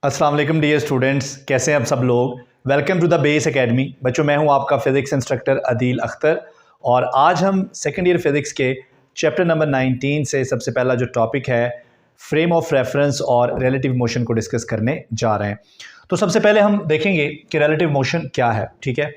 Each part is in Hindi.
अस्सलाम वालेकुम डियर स्टूडेंट्स, कैसे हैं आप सब लोग। Welcome to the base academy. बच्चों, मैं हूं आपका फ़िज़िक्स इंस्ट्रक्टर अदील अख्तर और आज हम सेकेंड ईयर फ़िज़िक्स के चैप्टर नंबर 19 से सबसे पहला जो टॉपिक है फ्रेम ऑफ रेफरेंस और रिलेटिव मोशन को डिस्कस करने जा रहे हैं। तो सबसे पहले हम देखेंगे कि रिलेटिव मोशन क्या है, ठीक है,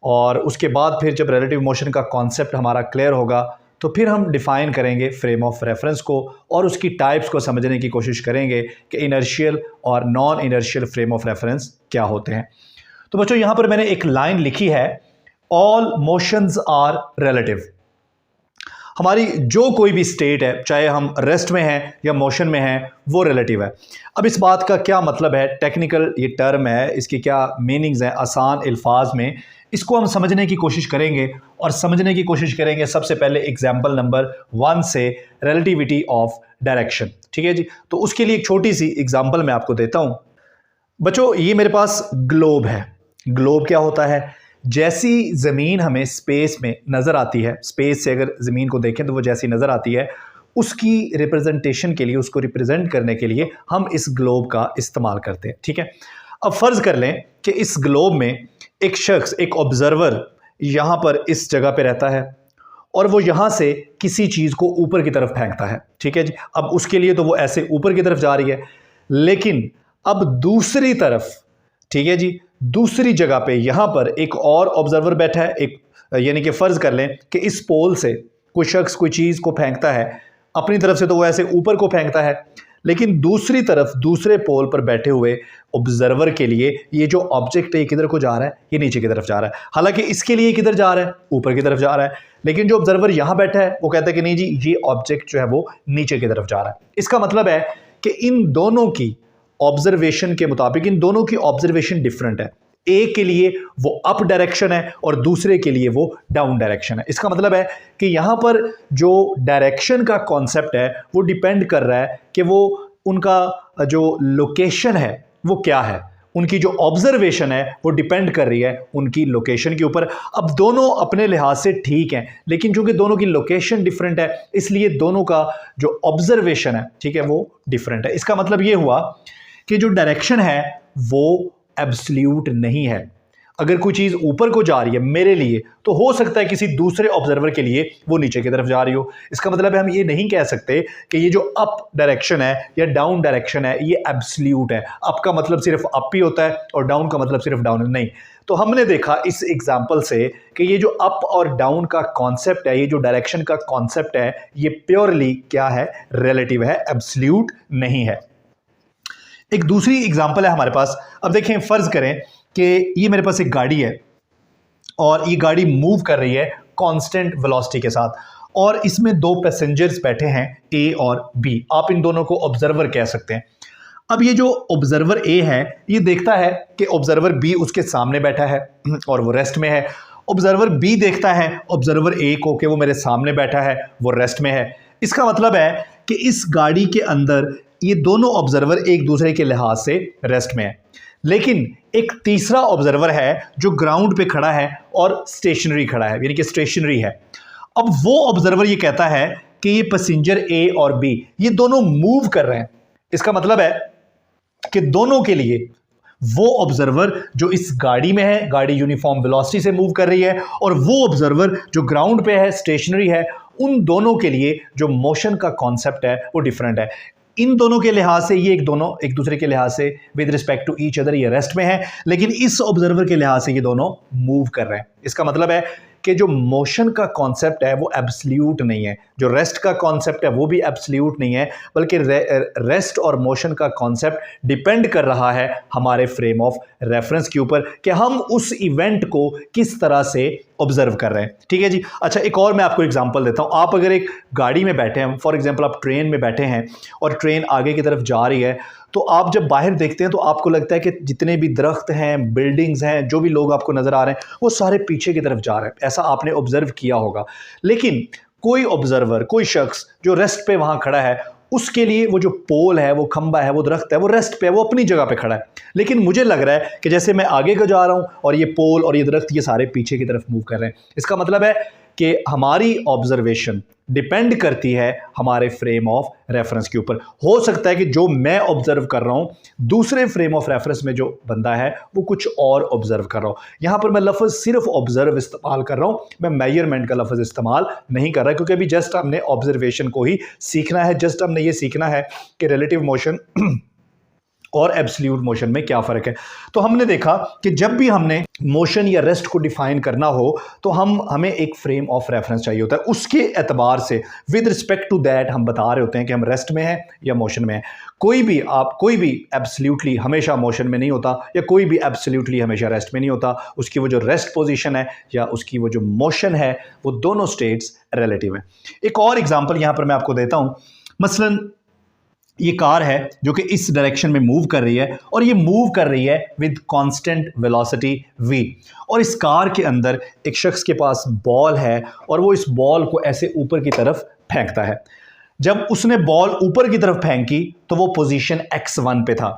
और उसके बाद फिर जब रिलेटिव मोशन का कॉन्सेप्ट हमारा क्लियर होगा तो फिर हम डिफ़ाइन करेंगे फ्रेम ऑफ रेफरेंस को और उसकी टाइप्स को समझने की कोशिश करेंगे कि इनर्शियल और non inertial frame of reference क्या होते हैं। तो बच्चों, यहाँ पर मैंने एक लाइन लिखी है, ऑल मोशंस आर रिलेटिव। हमारी जो कोई भी स्टेट है, चाहे हम रेस्ट में हैं या मोशन में हैं, वो रिलेटिव है। अब इस बात का क्या मतलब है, टेक्निकल ये टर्म है, इसकी क्या मीनिंग्स हैं आसान अल्फाज में, इसको हम समझने की कोशिश करेंगे और समझने की कोशिश करेंगे सबसे पहले एग्जाम्पल नंबर 1 से, रिलेटिविटी ऑफ डायरेक्शन। ठीक है जी। तो उसके लिए एक छोटी सी एग्जाम्पल मैं आपको देता हूँ। बच्चों, ये मेरे पास ग्लोब है। ग्लोब क्या होता है? जैसी ज़मीन हमें स्पेस में नज़र आती है, स्पेस से अगर ज़मीन को देखें तो वो जैसी नज़र आती है, उसकी रिप्रेजेंटेशन के लिए, उसको रिप्रेजेंट करने के लिए हम इस ग्लोब का इस्तेमाल करते हैं। ठीक है। अब फ़र्ज़ कर लें कि इस ग्लोब में एक शख्स, एक ऑब्ज़र्वर यहाँ पर इस जगह पे रहता है और वो यहाँ से किसी चीज़ को ऊपर की तरफ फेंकता है। ठीक है जी। अब उसके लिए तो वो ऐसे ऊपर की तरफ जा रही है, लेकिन अब दूसरी तरफ, ठीक है जी, दूसरी जगह पे यहाँ पर एक और ऑब्जर्वर बैठा है, एक, यानी कि फ़र्ज़ कर लें कि इस पोल से कोई शख्स कोई चीज़ को फेंकता है, अपनी तरफ से तो वो ऐसे ऊपर को फेंकता है, लेकिन दूसरी तरफ दूसरे पोल पर बैठे हुए ऑब्जर्वर के लिए ये जो ऑब्जेक्ट है ये किधर को जा रहा है? ये नीचे की तरफ जा रहा है। हालांकि इसके लिए किधर जा रहा है? ऊपर की तरफ जा रहा है। लेकिन जो ऑब्जर्वर यहाँ बैठा है वो कहता है कि नहीं जी, ये ऑब्जेक्ट जो है वो नीचे की तरफ जा रहा है। इसका मतलब है कि इन दोनों की ऑब्जर्वेशन के मुताबिक, इन दोनों की ऑब्जर्वेशन डिफरेंट है। एक के लिए वो अप डायरेक्शन है और दूसरे के लिए वो डाउन डायरेक्शन है। इसका मतलब है कि यहाँ पर जो डायरेक्शन का कॉन्सेप्ट है वो डिपेंड कर रहा है कि वो उनका जो लोकेशन है वो क्या है, उनकी जो ऑब्जर्वेशन है वो डिपेंड कर रही है उनकी लोकेशन के ऊपर। अब दोनों अपने लिहाज से ठीक हैं, लेकिन चूंकि दोनों की लोकेशन डिफरेंट है इसलिए दोनों का जो ऑब्जर्वेशन है, ठीक है, वो डिफरेंट है। इसका मतलब ये हुआ कि जो डायरेक्शन है वो एब्सोल्यूट नहीं है। अगर कोई चीज़ ऊपर को जा रही है मेरे लिए, तो हो सकता है किसी दूसरे ऑब्जर्वर के लिए वो नीचे की तरफ जा रही हो। इसका मतलब है हम ये नहीं कह सकते कि ये जो अप डायरेक्शन है या डाउन डायरेक्शन है ये एब्सोल्यूट है। अप का मतलब सिर्फ अप ही होता है और डाउन का मतलब सिर्फ डाउन नहीं। तो हमने देखा इस एग्जाम्पल से कि ये जो अप और डाउन का कॉन्सेप्ट है, ये जो डायरेक्शन का कॉन्सेप्ट है, ये प्योरली क्या है? रिलेटिव है, एब्सोल्यूट नहीं है। एक दूसरी एग्जांपल है हमारे पास। अब देखें, फ़र्ज़ करें कि ये मेरे पास एक गाड़ी है और ये गाड़ी मूव कर रही है कांस्टेंट वेलोसिटी के साथ और इसमें दो पैसेंजर्स बैठे हैं, ए और बी। आप इन दोनों को ऑब्जर्वर कह सकते हैं। अब ये जो ऑब्जर्वर ए है ये देखता है कि ऑब्जर्वर बी उसके सामने बैठा है और वो रेस्ट में है। ऑब्जर्वर बी देखता है ऑब्जर्वर ए को कि वो मेरे सामने बैठा है, वो रेस्ट में है। इसका मतलब है कि इस गाड़ी के अंदर ये दोनों ऑब्जर्वर एक दूसरे के लिहाज से रेस्ट में है, लेकिन एक तीसरा ऑब्जर्वर है जो ग्राउंड पे खड़ा है और स्टेशनरी खड़ा है, यानी कि स्टेशनरी है। अब वो ऑब्जर्वर ये कहता है कि ये पैसेंजर ए और बी ये दोनों मूव कर रहे हैं। इसका मतलब है कि दोनों के लिए वो ऑब्जर्वर जो इस गाड़ी में है, गाड़ी यूनिफॉर्म वेलोसिटी से मूव कर रही है, और वो ऑब्जर्वर जो ग्राउंड पे है, स्टेशनरी है, उन दोनों के लिए जो मोशन का कॉन्सेप्ट है वो डिफरेंट है। इन दोनों के लिहाज से ये दोनों एक दूसरे के लिहाज से with respect to each other ये रेस्ट में है, लेकिन इस ऑब्जर्वर के लिहाज से ये दोनों मूव कर रहे हैं। इसका मतलब है कि जो मोशन का कॉन्सेप्ट है वो एब्सोल्यूट नहीं है, जो रेस्ट का कॉन्सेप्ट है वो भी एब्सोल्यूट नहीं है, बल्कि रेस्ट और मोशन का कॉन्सेप्ट डिपेंड कर रहा है हमारे फ्रेम ऑफ रेफरेंस के ऊपर कि हम उस इवेंट को किस तरह से ऑब्जर्व कर रहे हैं। ठीक है जी। अच्छा, एक और मैं आपको एग्जांपल देता हूँ। आप अगर एक गाड़ी में बैठे हैं, फॉर एग्जांपल आप ट्रेन में बैठे हैं और ट्रेन आगे की तरफ जा रही है, तो आप जब बाहर देखते हैं तो आपको लगता है कि जितने भी दरख्त हैं, बिल्डिंग्स हैं, जो भी लोग आपको नज़र आ रहे हैं वो सारे पीछे की तरफ जा रहे हैं। ऐसा आपने ऑब्जर्व किया होगा। लेकिन कोई ऑब्जर्वर, कोई शख्स जो रेस्ट पे वहाँ खड़ा है, उसके लिए वो जो पोल है, वो खंबा है, वो दरख्त है, वो रेस्ट पे है, वो अपनी जगह पे खड़ा है। लेकिन मुझे लग रहा है कि जैसे मैं आगे को जा रहा हूँ और ये पोल और ये दरख्त ये सारे पीछे की तरफ मूव कर रहे हैं। इसका मतलब है कि हमारी ऑब्जर्वेशन डिपेंड करती है हमारे फ्रेम ऑफ रेफरेंस के ऊपर। हो सकता है कि जो मैं ऑब्जर्व कर रहा हूं, दूसरे फ्रेम ऑफ रेफरेंस में जो बंदा है वो कुछ और ऑब्जर्व कर रहा हूं। यहां पर मैं लफ्ज सिर्फ ऑब्जर्व इस्तेमाल कर रहा हूं, मैं मेजरमेंट का लफ्ज इस्तेमाल नहीं कर रहा, क्योंकि अभी जस्ट हमने ऑब्जर्वेशन को ही सीखना है। जस्ट हमने ये सीखना है कि रिलेटिव मोशन और एब्सोल्यूट मोशन में क्या फ़र्क है। तो हमने देखा कि जब भी हमने मोशन या रेस्ट को डिफाइन करना हो तो हमें एक फ्रेम ऑफ रेफरेंस चाहिए होता है। उसके एतबार से विद रिस्पेक्ट टू दैट हम बता रहे होते हैं कि हम रेस्ट में हैं या मोशन में हैं। कोई भी एब्सोल्यूटली हमेशा मोशन में नहीं होता, या कोई भी एब्सोल्यूटली हमेशा रेस्ट में नहीं होता। उसकी वो जो रेस्ट पोजीशन है या उसकी वो जो मोशन है, वो दोनों स्टेट्स रिलेटिव हैं। एक और एग्जांपल यहाँ पर मैं आपको देता हूँ। मसलन ये कार है जो कि इस डायरेक्शन में मूव कर रही है, और ये मूव कर रही है विद कांस्टेंट वेलोसिटी v, और इस कार के अंदर एक शख्स के पास बॉल है और वो इस बॉल को ऐसे ऊपर की तरफ फेंकता है। जब उसने बॉल ऊपर की तरफ फेंकी तो वो पोजीशन x1 पे था।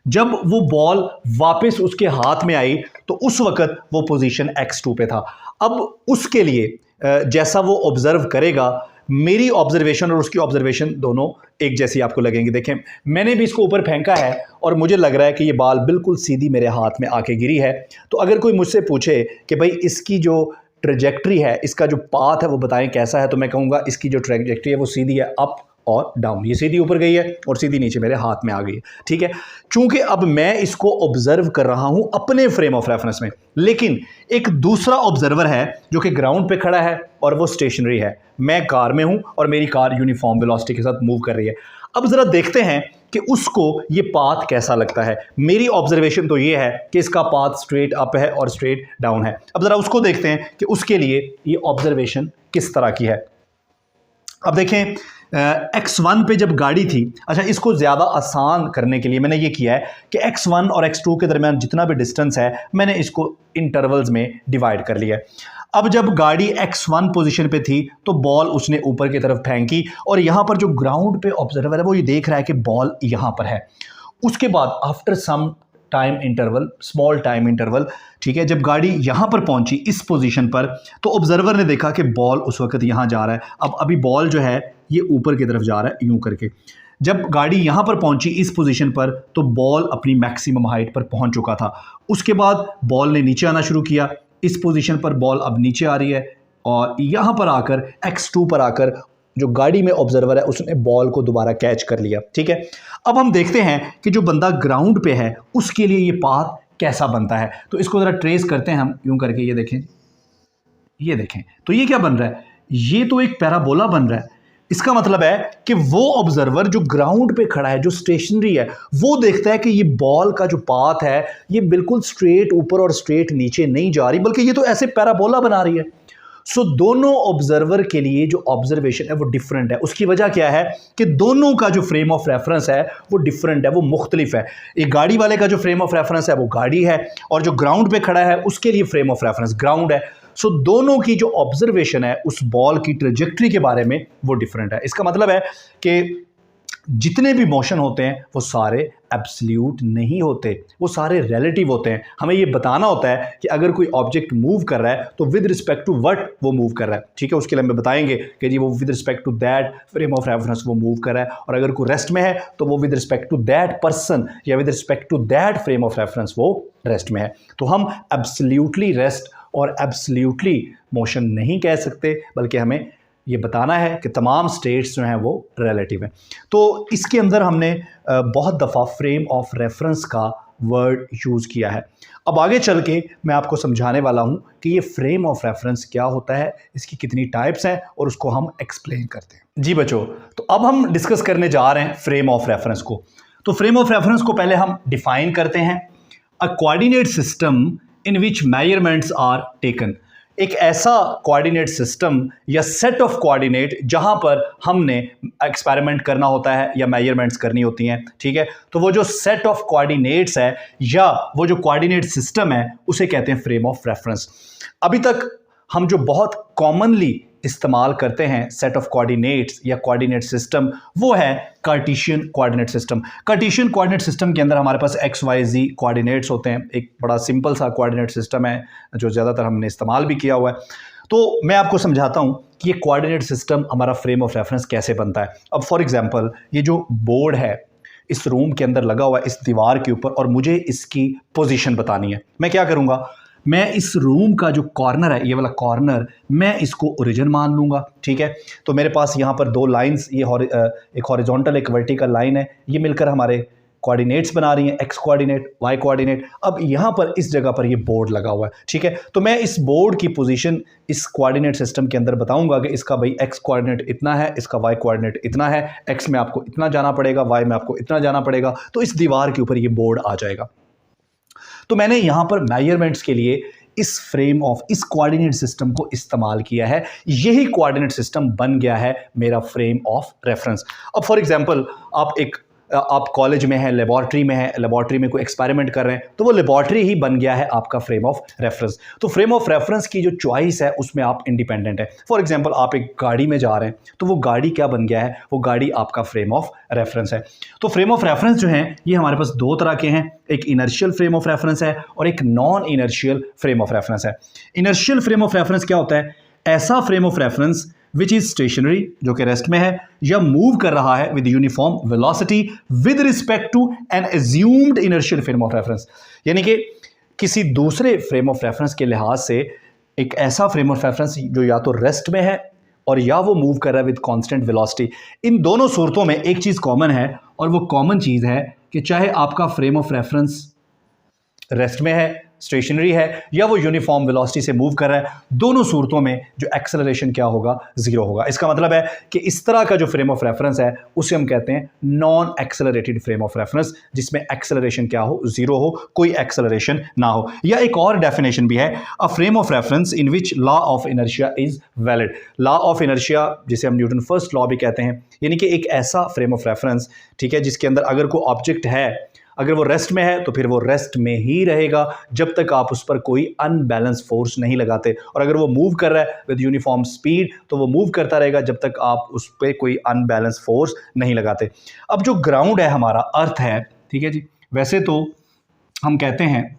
जब वो बॉल वापस उसके हाथ में आई तो उस वक्त वो पोजीशन x2 पे था। अब उसके लिए जैसा वो ऑब्जर्व करेगा, मेरी ऑब्जर्वेशन और उसकी ऑब्जर्वेशन दोनों एक जैसी आपको लगेंगी। देखें, मैंने भी इसको ऊपर फेंका है और मुझे लग रहा है कि ये बॉल बिल्कुल सीधी मेरे हाथ में आके गिरी है। तो अगर कोई मुझसे पूछे कि भाई इसकी जो ट्रेजेक्ट्री है, इसका जो पाथ है वो बताएं कैसा है, तो मैं कहूँगा इसकी जो ट्रेजेक्ट्री है वो सीधी है अप और डाउन। ये सीधी ऊपर गई है और सीधी नीचे मेरे हाथ में आ गई है। ठीक है, चूंकि अब मैं इसको ऑब्जर्व कर रहा हूं अपने फ्रेम ऑफ रेफरेंस में, लेकिन एक दूसरा ऑब्जर्वर है जो कि ग्राउंड पे खड़ा है और वो स्टेशनरी है। मैं कार में हूं और मेरी कार यूनिफॉर्म वेलोसिटी के साथ मूव कर रही है। अब जरा देखते हैं कि उसको ये पाथ कैसा लगता है। मेरी ऑब्जर्वेशन तो ये है कि इसका पाथ स्ट्रेट अप है और स्ट्रेट डाउन है। अब जरा उसको देखते हैं कि उसके लिए ये ऑब्जर्वेशन किस तरह की है। अब देखें, x1 पे जब गाड़ी थी, अच्छा इसको ज़्यादा आसान करने के लिए मैंने ये किया है कि x1 और x2 के दरमियान जितना भी डिस्टेंस है मैंने इसको इंटरवल्स में डिवाइड कर लिया है। अब जब गाड़ी x1 पोजीशन पे थी तो बॉल उसने ऊपर की तरफ फेंकी, और यहाँ पर जो ग्राउंड पे ऑब्जर्वर है वो ये देख रहा है कि बॉल यहाँ पर है। उसके बाद after some time interval, small time interval, ठीक है, जब गाड़ी यहाँ पर पहुँची इस पोजीशन पर, तो ऑब्जर्वर ने देखा कि बॉल उस वक्त यहाँ जा रहा है। अब अभी बॉल जो है ये ऊपर की तरफ जा रहा है यूं करके। जब गाड़ी यहाँ पर पहुँची इस पोजीशन पर तो बॉल अपनी मैक्सिमम हाइट पर पहुँच चुका था। उसके बाद बॉल ने नीचे आना शुरू किया। इस पोजीशन पर बॉल अब नीचे आ रही है, और यहाँ पर आकर x2 पर आकर जो गाड़ी में ऑब्जर्वर है उसने बॉल को दोबारा कैच कर लिया। ठीक है, अब हम देखते हैं कि जो बंदा ग्राउंड पे है उसके लिए ये पाथ कैसा बनता है। तो इसको ज़रा ट्रेस करते हैं हम यूं करके। ये देखें, तो ये क्या बन रहा है? ये तो एक पैराबोला बन रहा है। इसका मतलब है कि वो ऑब्जर्वर जो ग्राउंड पे खड़ा है, जो स्टेशनरी है, वो देखता है कि ये बॉल का जो पाथ है ये बिल्कुल स्ट्रेट ऊपर और स्ट्रेट नीचे नहीं जा रही, बल्कि ये तो ऐसे पैराबोला बना रही है। सो दोनों ऑब्जर्वर के लिए जो ऑब्जर्वेशन है वो डिफरेंट है। उसकी वजह क्या है कि दोनों का जो फ्रेम ऑफ रेफरेंस है वो डिफरेंट है, वो मुख्तलिफ है। एक गाड़ी वाले का जो फ्रेम ऑफ रेफरेंस है वो गाड़ी है, और जो ग्राउंड पे खड़ा है उसके लिए फ्रेम ऑफ रेफरेंस ग्राउंड है। सो दोनों की जो ऑब्जर्वेशन है उस बॉल की ट्रेजेक्ट्री के बारे में वो डिफरेंट है। इसका मतलब है कि जितने भी मोशन होते हैं वो सारे एब्सोल्यूट नहीं होते, वो सारे रिलेटिव होते हैं। हमें ये बताना होता है कि अगर कोई ऑब्जेक्ट मूव कर रहा है तो विद रिस्पेक्ट टू व्हाट वो मूव कर रहा है। ठीक है, उसके लिए हमें बताएंगे कि जी वो with respect to that frame of reference वो मूव कर रहा है, और अगर कोई रेस्ट में है तो वो with respect to that person या with respect to that frame of reference वो रेस्ट में है। तो हम एब्सोल्यूटली रेस्ट और एब्सोल्यूटली मोशन नहीं कह सकते, बल्कि हमें ये बताना है कि तमाम स्टेट्स जो हैं वो रिलेटिव हैं। तो इसके अंदर हमने बहुत दफ़ा फ्रेम ऑफ रेफरेंस का वर्ड यूज़ किया है। अब आगे चल के मैं आपको समझाने वाला हूँ कि ये फ्रेम ऑफ रेफरेंस क्या होता है, इसकी कितनी टाइप्स हैं, और उसको हम एक्सप्लेन करते हैं। जी बच्चों, तो अब हम डिस्कस करने जा रहे हैं फ्रेम ऑफ रेफरेंस को। तो फ्रेम ऑफ रेफरेंस को पहले हम डिफाइन करते हैं। A coordinate system in which measurements are taken. एक ऐसा कोऑर्डिनेट सिस्टम या सेट ऑफ कोऑर्डिनेट जहां पर हमने एक्सपेरिमेंट करना होता है या मेजरमेंट्स करनी होती हैं। ठीक है, तो वो जो सेट ऑफ कोऑर्डिनेट्स है या वो जो कोऑर्डिनेट सिस्टम है उसे कहते हैं फ्रेम ऑफ रेफरेंस। अभी तक हम जो बहुत कॉमनली इस्तेमाल करते हैं सेट ऑफ कोऑर्डिनेट्स या कोऑर्डिनेट सिस्टम, वो है Cartesian coordinate system. Cartesian coordinate system के अंदर हमारे पास एक्स वाई जी कोऑर्डिनेट्स होते हैं। एक बड़ा सिंपल सा कोऑर्डिनेट सिस्टम है जो ज़्यादातर हमने इस्तेमाल भी किया हुआ है। तो मैं आपको समझाता हूँ कि ये कोऑर्डिनेट सिस्टम हमारा फ्रेम ऑफ रेफरेंस कैसे बनता है। अब फॉर एग्जांपल ये जो बोर्ड है इस रूम के अंदर लगा हुआ है इस दीवार के ऊपर और मुझे इसकी पोजीशन बतानी है, मैं क्या करूँगा, मैं इस रूम का जो कॉर्नर है ये वाला कॉर्नर मैं इसको ओरिजिन मान लूँगा। ठीक है, तो मेरे पास यहाँ पर दो लाइंस, ये एक हॉरिजॉन्टल एक वर्टिकल लाइन है, ये मिलकर हमारे कोऑर्डिनेट्स बना रही हैं, एक्स कोऑर्डिनेट वाई कोऑर्डिनेट। अब यहाँ पर इस जगह पर ये बोर्ड लगा हुआ है। ठीक है, तो मैं इस बोर्ड की पोजीशन इस कोऑर्डिनेट सिस्टम के अंदर बताऊंगा कि इसका भाई एक्स कोऑर्डिनेट इतना है, इसका वाई कोऑर्डिनेट इतना है, एक्स में आपको इतना जाना पड़ेगा, वाई में आपको इतना जाना पड़ेगा, तो इस दीवार के ऊपर ये बोर्ड आ जाएगा। तो मैंने यहाँ पर मेजरमेंट्स के लिए इस फ्रेम ऑफ इस कोऑर्डिनेट सिस्टम को इस्तेमाल किया है, यही कोऑर्डिनेट सिस्टम बन गया है मेरा फ्रेम ऑफ रेफरेंस। अब फॉर एग्जांपल आप कॉलेज में हैं, लेबॉर्ट्री में हैं, लेबॉर्ट्री में कोई एक्सपेरिमेंट कर रहे हैं, तो वो लेबॉर्ट्री ही बन गया है आपका फ्रेम ऑफ रेफरेंस। तो फ्रेम ऑफ रेफरेंस की जो चॉइस है उसमें आप इंडिपेंडेंट है। फॉर एग्जांपल आप एक गाड़ी में जा रहे हैं तो वो गाड़ी क्या बन गया है, वो गाड़ी आपका फ्रेम ऑफ रेफरेंस है। तो फ्रेम ऑफ रेफरेंस जो है ये हमारे पास दो तरह के हैं, एक इनर्शियल फ्रेम ऑफ रेफरेंस है और एक non inertial frame of reference है। इनर्शियल फ्रेम ऑफ रेफरेंस क्या होता है, ऐसा frame of reference which is stationary जो कि रेस्ट में है या मूव कर रहा है with uniform velocity with respect to an assumed inertial frame of reference. यानी कि किसी दूसरे फ्रेम ऑफ रेफरेंस के लिहाज से एक ऐसा फ्रेम ऑफ रेफरेंस जो या तो रेस्ट में है और या वो मूव कर रहा है विद कांस्टेंट वेलोसिटी। इन दोनों सूरतों में एक चीज़ कॉमन है और वो कॉमन चीज़ है कि चाहे आपका फ्रेम ऑफ रेफरेंस रेस्ट में है, स्टेशनरी है या वो यूनिफॉर्म वेलोसिटी से मूव कर रहा है, दोनों सूरतों में जो एक्सेलरेशन क्या होगा, जीरो होगा। इसका मतलब है कि इस तरह का जो फ्रेम ऑफ रेफरेंस है उसे हम कहते हैं non accelerated frame of reference, जिसमें एक्सेलरेशन क्या हो, जीरो हो, कोई एक्सेलरेशन ना हो। या एक और डेफिनेशन भी है, a frame of reference in which law of inertia is valid. Law of inertia जिसे हम न्यूटन फर्स्ट लॉ भी कहते हैं, यानी कि एक ऐसा फ्रेम ऑफ रेफरेंस, ठीक है, जिसके अंदर अगर कोई ऑब्जेक्ट है, अगर वो रेस्ट में है तो फिर वो रेस्ट में ही रहेगा जब तक आप उस पर कोई अनबैलेंस फोर्स नहीं लगाते, और अगर वो मूव कर रहा है विद यूनिफॉर्म स्पीड तो वो मूव करता रहेगा जब तक आप उस पर कोई अनबैलेंस फोर्स नहीं लगाते। अब जो ग्राउंड है हमारा, अर्थ है, ठीक है जी, वैसे तो हम कहते हैं,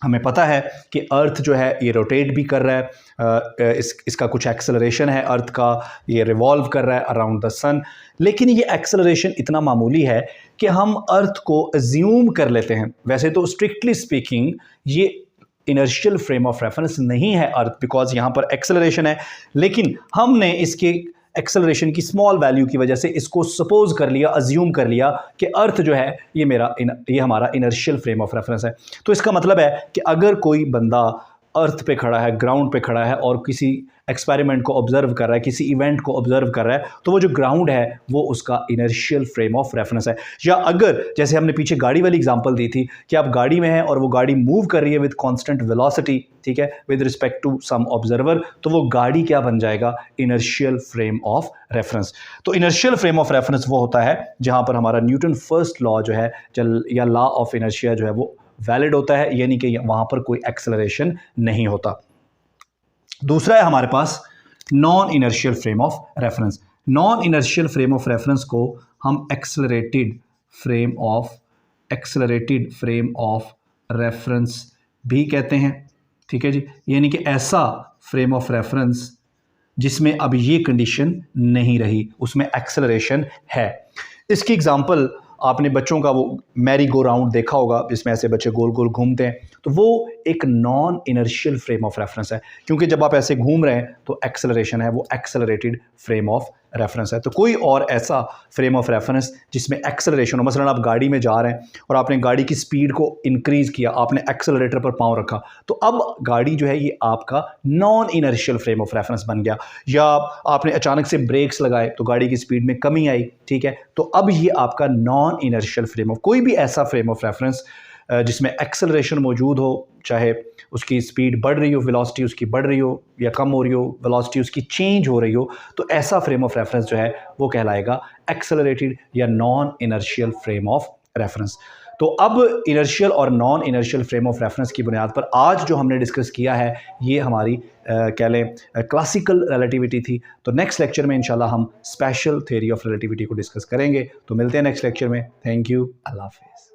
हमें पता है कि अर्थ जो है ये रोटेट भी कर रहा है, इसका कुछ एक्सेलरेशन है अर्थ का, ये रिवॉल्व कर रहा है अराउंड द सन, लेकिन ये एक्सेलरेशन इतना मामूली है कि हम अर्थ को अज्यूम कर लेते हैं। वैसे तो स्ट्रिक्टली स्पीकिंग ये इनर्शियल फ्रेम ऑफ रेफरेंस नहीं है अर्थ, बिकॉज यहाँ पर एक्सेलरेशन है, लेकिन हमने इसके एक्सेलरेशन की स्मॉल वैल्यू की वजह से इसको सपोज कर लिया, अज्यूम कर लिया कि अर्थ जो है ये हमारा इनर्शियल फ्रेम ऑफ रेफरेंस है। तो इसका मतलब है कि अगर कोई बंदा अर्थ पे खड़ा है, ग्राउंड पे खड़ा है और किसी एक्सपेरिमेंट को ऑब्जर्व कर रहा है, किसी इवेंट को ऑब्जर्व कर रहा है, तो वो जो ग्राउंड है वो उसका इनर्शियल फ्रेम ऑफ रेफरेंस है। या अगर जैसे हमने पीछे गाड़ी वाली एग्जांपल दी थी कि आप गाड़ी में हैं और वो गाड़ी मूव कर रही है विद कांस्टेंट वेलोसिटी, ठीक है, with respect to some observer, तो वो गाड़ी क्या बन जाएगा, इनर्शियल फ्रेम ऑफ रेफरेंस। तो इनर्शियल फ्रेम ऑफ रेफरेंस वो होता है जहां पर हमारा न्यूटन फर्स्ट लॉ जो है या लॉ ऑफ इनर्शिया जो है वो वैलिड होता है, यानी कि वहां पर कोई एक्सेलरेशन नहीं होता। दूसरा है हमारे पास non inertial frame of reference. Non inertial frame of reference को हम एक्सेलरेटेड फ्रेम ऑफ रेफरेंस भी कहते हैं, ठीक है जी, यानी कि ऐसा फ्रेम ऑफ रेफरेंस जिसमें अब ये कंडीशन नहीं रही, उसमें एक्सेलरेशन है। इसकी एग्जांपल आपने बच्चों का वो मैरी गो राउंड देखा होगा जिसमें ऐसे बच्चे गोल गोल घूमते हैं, तो वो एक non inertial frame of reference है, क्योंकि जब आप ऐसे घूम रहे हैं तो एक्सेलरेशन है, वो एक्सेलरेटेड फ्रेम ऑफ रेफरेंस है। तो कोई और ऐसा फ्रेम ऑफ रेफरेंस जिसमें एक्सेलरेशन हो, मसलन आप गाड़ी में जा रहे हैं और आपने गाड़ी की स्पीड को इंक्रीज़ किया, आपने एक्सेलरेटर पर पाँव रखा, तो अब गाड़ी जो है ये आपका non inertial frame of reference बन गया। या आपने अचानक से ब्रेक्स लगाए तो गाड़ी की स्पीड में कमी आई, ठीक है, तो अब ये आपका नॉन इनर्शियल फ्रेम ऑफ, कोई भी ऐसा फ्रेम ऑफ रेफरेंस जिसमें एक्सेलरेशन मौजूद हो, चाहे उसकी स्पीड बढ़ रही हो, वेलोसिटी उसकी बढ़ रही हो या कम हो रही हो, वेलोसिटी उसकी चेंज हो रही हो, तो ऐसा फ्रेम ऑफ रेफरेंस जो है वो कहलाएगा एक्सेलरेटेड या non inertial frame of reference. तो अब इनर्शियल और non inertial frame of reference की बुनियाद पर आज जो हमने डिस्कस किया है ये हमारी कह लें क्लासिकल रिलेटिविटी थी। तो नेक्स्ट लेक्चर में इंशाल्लाह हम स्पेशल थ्योरी ऑफ रिलेटिविटी को डिस्कस करेंगे। तो मिलते हैं नेक्स्ट लेक्चर में। थैंक यू, अल्लाह हाफिज़।